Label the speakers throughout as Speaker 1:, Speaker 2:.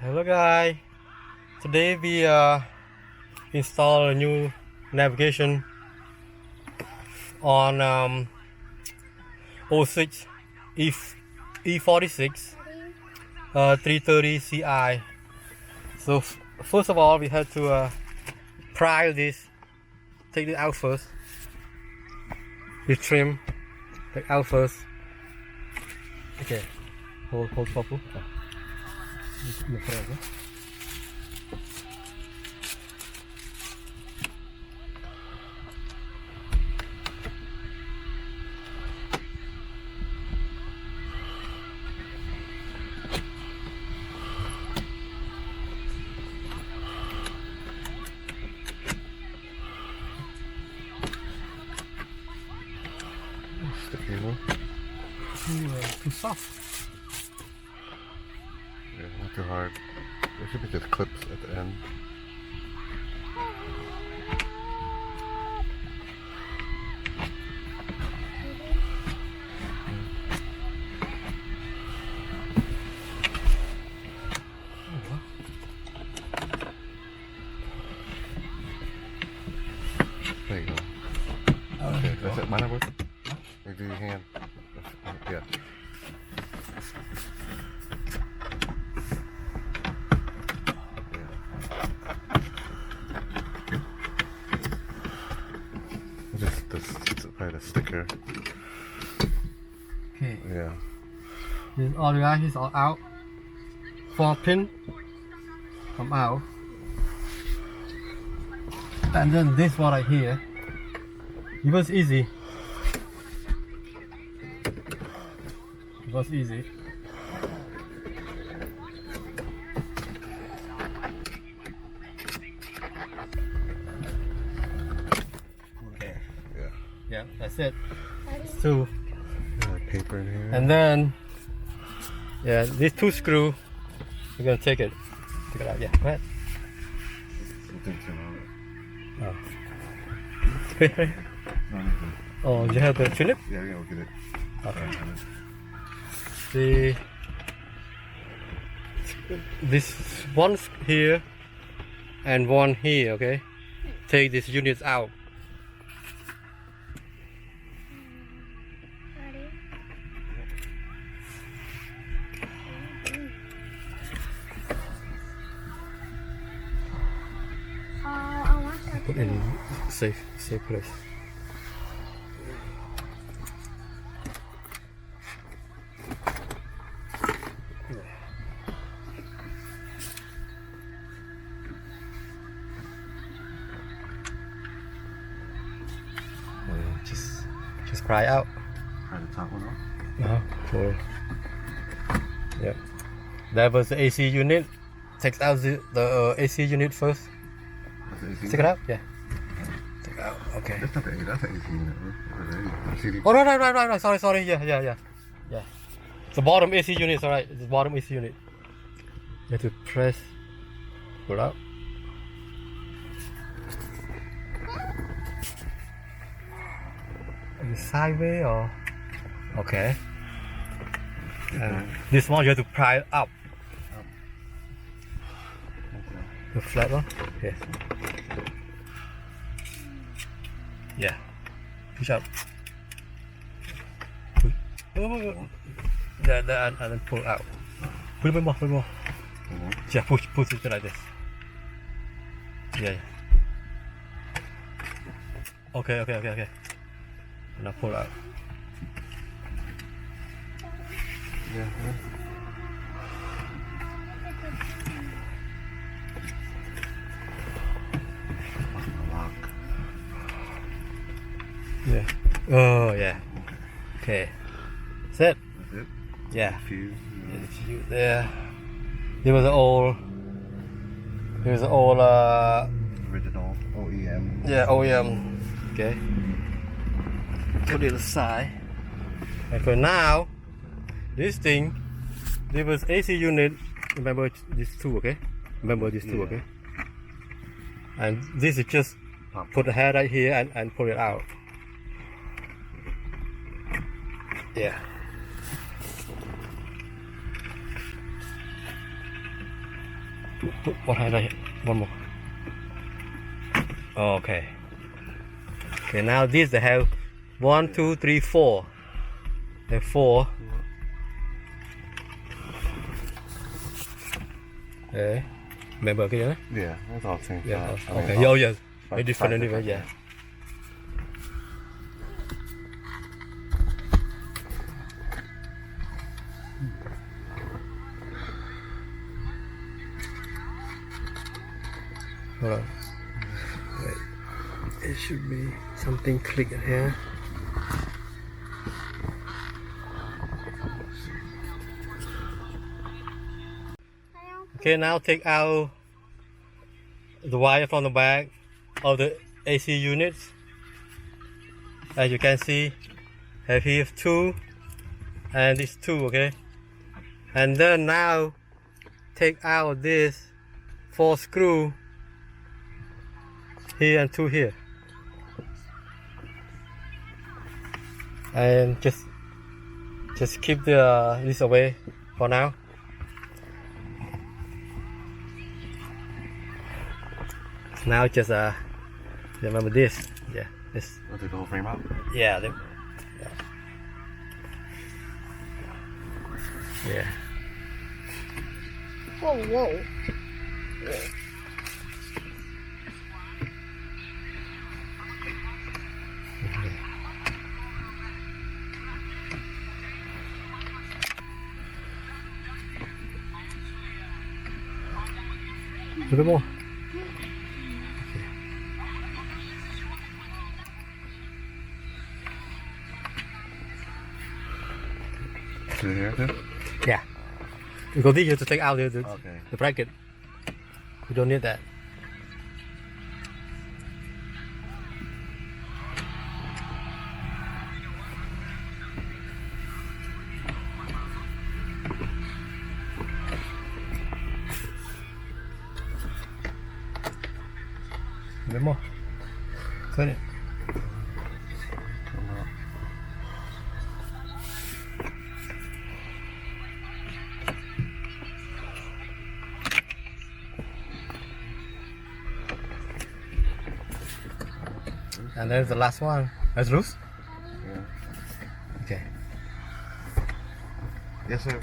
Speaker 1: Hello guys, today we install a new navigation on E46 330 Ci. So first of all we have to pry this, take it out first. We trim, take out first. Okay, hold proper.
Speaker 2: Sticky, huh?
Speaker 1: Too soft.
Speaker 2: Yeah, not too hard. There should be just clips at the end. There you go. Okay, that's it. Mine work. You do your hand. Yeah. Just probably the sticker.
Speaker 1: Okay.
Speaker 2: Yeah.
Speaker 1: This all the guys is all out. 4 pin come out. And then this one right here. It was easy. It was easy. Okay.
Speaker 2: Yeah.
Speaker 1: Yeah, that's it. It's two.
Speaker 2: Paper in here.
Speaker 1: And then, yeah, these 2 screws, we're gonna take it out. Yeah, go ahead. Oh. Oh, you have the tulip?
Speaker 2: Yeah, we'll get it.
Speaker 1: Okay. This one here and one here, okay? Take these units out. Put in safe place. Just pry out.
Speaker 2: Try the top one off.
Speaker 1: Cool. Yeah. That was the AC unit. Take out the AC unit first. Take it out? Yeah. Take it out. Okay.
Speaker 2: That's not the AC, that's the AC unit. Right?
Speaker 1: Oh, right. Sorry. Yeah. It's the bottom AC unit, it's alright. It's the bottom AC unit. You have to press, pull out. Is it sideways or? Okay. And this one you have to pry up. The flat one? Yes. Yeah. Push up. And then pull out. Pull a bit more. Yeah, push it like this. Yeah. Okay. Now pull out.
Speaker 2: Yeah.
Speaker 1: Yeah. Oh yeah. Okay. Set.
Speaker 2: That's it.
Speaker 1: Yeah.
Speaker 2: Fuse.
Speaker 1: There. There was an old.
Speaker 2: Original OEM.
Speaker 1: Yeah, OEM. Okay. Put it aside. And for now, this thing, there was AC unit. Remember these two, okay? Okay? And this is just put the head right here and pull it out. Yeah. What had I? One more. Okay. Okay, now this they have 1, 2, 3, 4. They have 4. Okay. Remember okay?
Speaker 2: Yeah, that's all the same.
Speaker 1: Yeah.
Speaker 2: I mean,
Speaker 1: Okay. Oh yes.
Speaker 2: five-
Speaker 1: Very different
Speaker 2: five
Speaker 1: anyway.
Speaker 2: different,
Speaker 1: Yeah. Hold on. Wait. It should be something click here. Okay, now take out the wire from the back of the AC units. As you can see, have here 2 and this 2, okay? And then now take out this 4 screw here and 2 here. And just keep the this away for now. Now just remember this. Yeah, this.
Speaker 2: I'll take the whole frame out.
Speaker 1: Yeah. Yeah.
Speaker 3: Whoa.
Speaker 1: A little bit more.
Speaker 2: To here too?
Speaker 1: Yeah. Because this you have to take out the
Speaker 2: Okay.
Speaker 1: the bracket. You don't need that. A bit more. Cut it. And there's the last one. That's loose?
Speaker 2: Yeah.
Speaker 1: Okay.
Speaker 2: Yes, sir.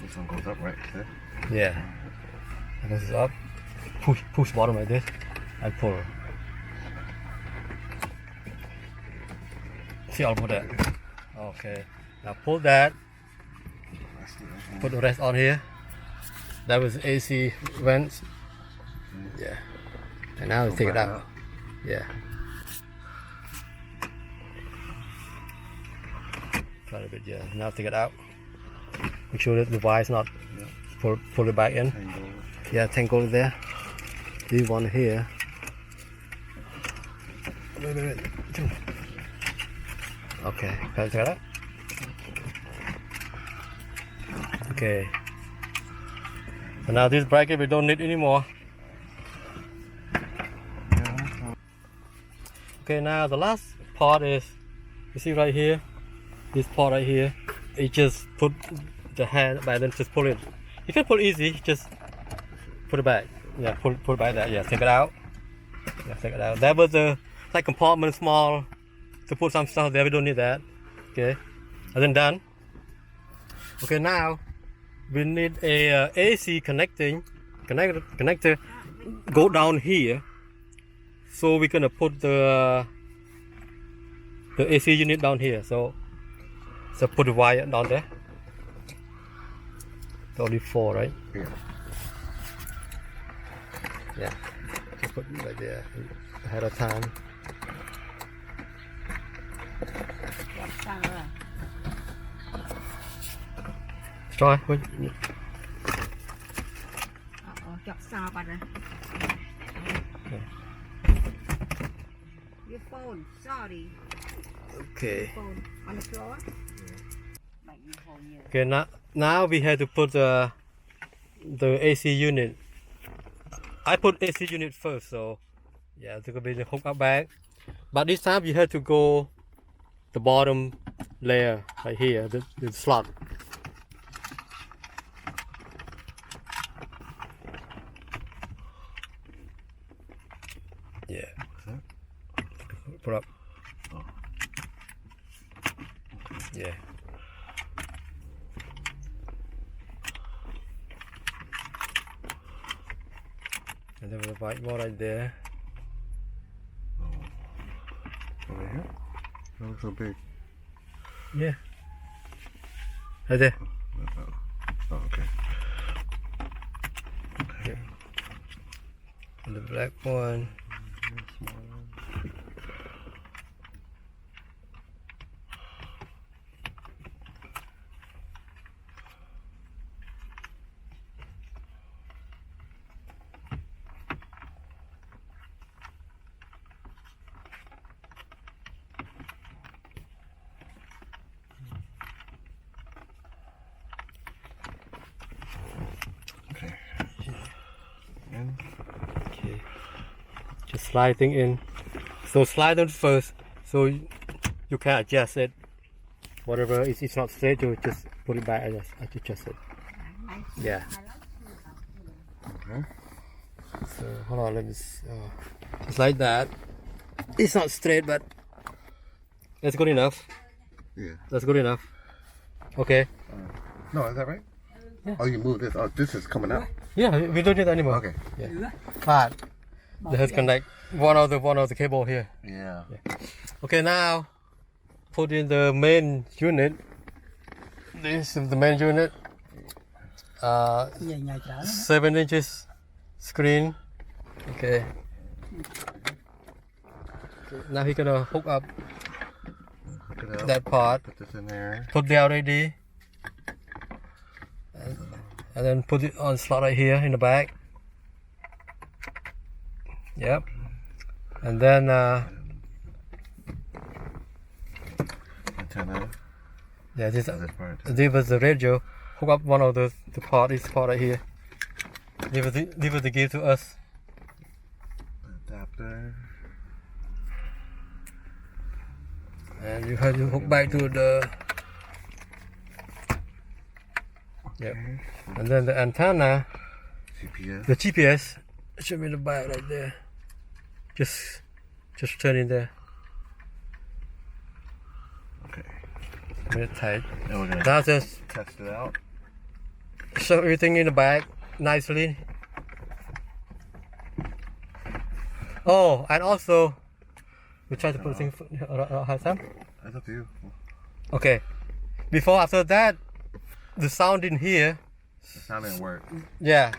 Speaker 2: This one goes up right there.
Speaker 1: Yeah. And this is up. Push bottom like this and pull. See, I'll put that. Okay. Now pull that. Put the rest on here. That was AC vents. Yeah. And now take it out. Yeah. Try a bit, yeah. Now take it out. Make sure that the wire is not pull it back in. Yeah, tangle it there. This one here. Wait. Okay, can I take it out? Okay. So now this bracket we don't need anymore. Okay, now the last part is, you see right here, this part right here, you just put the hand back, then just pull it. You can pull easy, just put it back. Yeah, pull it back there. Yeah, take it out. Yeah, take it out. That was a like compartment small to put some stuff there. We don't need that. Okay, and then done. Okay, now we need a AC connector go down here. So we're gonna put the AC unit down here. So put the wire down there. Only 4, right?
Speaker 2: Yeah.
Speaker 1: Yeah. Just put it right there ahead of time. Try. Wait.
Speaker 3: Chọc sao bà nè. Your phone, sorry.
Speaker 1: Okay.
Speaker 3: Phone on the floor.
Speaker 1: Okay, now we have to put the AC unit. I put AC unit first, so yeah, it's gonna be the hookup bag. But this time you have to go the bottom layer right here, the slot. Yeah. Put up.
Speaker 2: Oh.
Speaker 1: Yeah. And then we'll white more right there.
Speaker 2: Over here? That looks so big.
Speaker 1: Yeah. Right there.
Speaker 2: Oh, okay.
Speaker 1: Yeah. And the black one.
Speaker 2: Okay. And
Speaker 1: Okay. Just sliding in. So slide on first, so you can adjust it. Whatever it's not straight, you just put it back and adjust it. Yeah.
Speaker 2: okay.
Speaker 1: So hold on, let me. Just like that. It's not straight, but that's good enough.
Speaker 2: Yeah.
Speaker 1: That's good enough. Okay.
Speaker 2: No, is that right?
Speaker 1: Yeah.
Speaker 2: Oh, you move this. Oh, this is coming out.
Speaker 1: Yeah, we don't need anymore.
Speaker 2: Okay.
Speaker 1: Yeah. But let's connect one of the cable here.
Speaker 2: Yeah.
Speaker 1: Okay, now put in the main unit. This is the main unit. 7 inches screen. Okay. Now he's gonna hook up
Speaker 2: Hook it up.
Speaker 1: that part.
Speaker 2: Put this in there.
Speaker 1: Put the LED. And then put it on slot right here in the back. Yep. And then
Speaker 2: Antenna.
Speaker 1: yeah, this
Speaker 2: part.
Speaker 1: was the radio. Hook up one of the part. This part right here. This was the gift to us.
Speaker 2: Adapter.
Speaker 1: And you have to hook back to the. Yep. And then the antenna,
Speaker 2: GPS.
Speaker 1: the GPS should be in the back right there. Just turn in there.
Speaker 2: Okay.
Speaker 1: Make it tight.
Speaker 2: And we're gonna
Speaker 1: Now just
Speaker 2: test it out.
Speaker 1: shove everything in the bag nicely. Oh, and also we try to put things have some.
Speaker 2: That's up to you.
Speaker 1: Okay. After that, the sound in here.
Speaker 2: The sound didn't work.
Speaker 1: Yeah,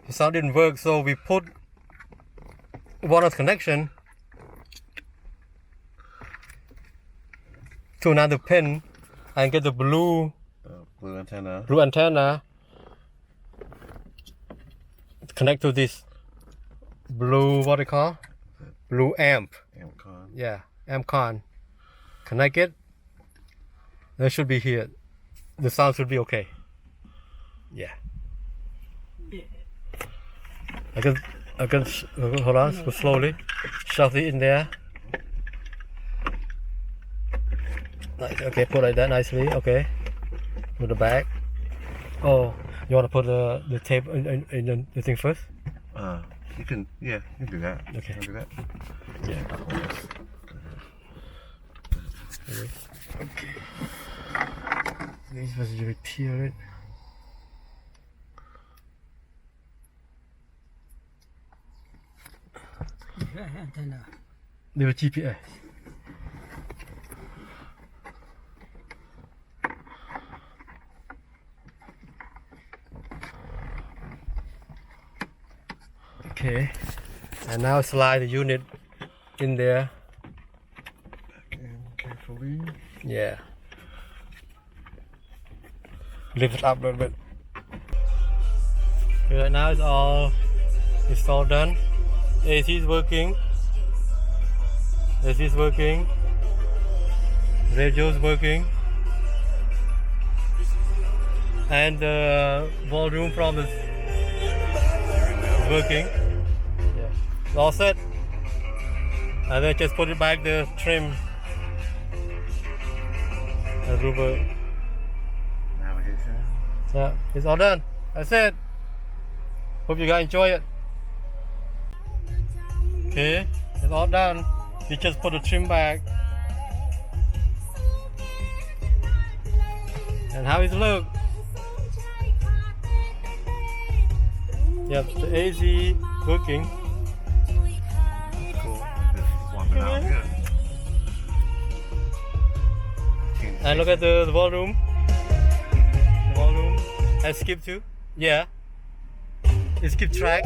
Speaker 1: the sound didn't work, so we put wireless connection to another pin and get the blue
Speaker 2: Blue antenna.
Speaker 1: connect to this blue, what do you call? Blue amp.
Speaker 2: Amcon.
Speaker 1: Yeah, amp con. Connect it. That should be here. The sound should be okay. Yeah. I can hold on, go slowly. Shove it in there. Okay, put like that nicely. Okay. Put the back. Oh, you want to put the tape in the thing first?
Speaker 2: You can do that.
Speaker 1: Okay.
Speaker 2: You can do that.
Speaker 1: Yeah. Okay. This was repair it. They were GPS. Okay, and now slide the unit in there.
Speaker 2: Back in carefully.
Speaker 1: Yeah. Lift it up a little bit. Okay, right now it's all done. AC is working. AC is working. Radio is working. and the volume from is working. Yeah. All set. And then just put it back the trim. The rubber.
Speaker 2: Navigation.
Speaker 1: Yeah, it's all done. That's it. Hope you guys enjoy it. Okay, it's all done. You just put the trim back. And how does it look? Yep, the AC working.
Speaker 2: Cool. Just swapping out. Good.
Speaker 1: And look at the volume. The volume. And skip too. Yeah. It skip track.